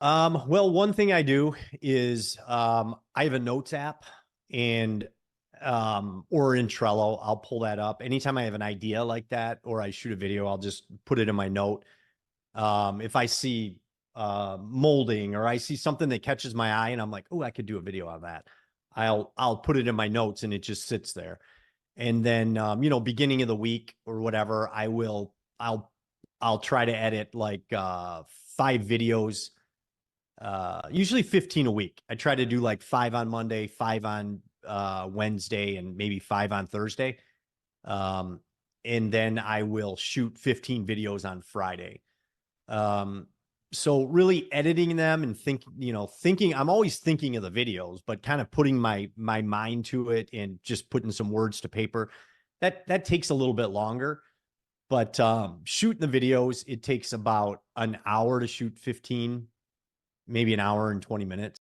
Well, one thing I do is I have a notes app and or in Trello, I'll pull that up. Anytime I have an idea like that or I shoot a video, I'll just put it in my note. If I see molding or I see something that catches my eye and I'm like, oh, I could do a video on that. I'll put it in my notes and it just sits there. And then beginning of the week or whatever, I'll try to edit like 5 videos, usually 15 a week. I try to do like 5 on Monday, 5 on Wednesday, and maybe 5 on Thursday. Um, and then I will shoot 15 videos on Friday. Um, so really editing them and thinking, I'm always thinking of the videos, but kind of putting my mind to it and just putting some words to paper. That takes a little bit longer. But shooting the videos, it takes about an hour to shoot 15, maybe an hour and 20 minutes.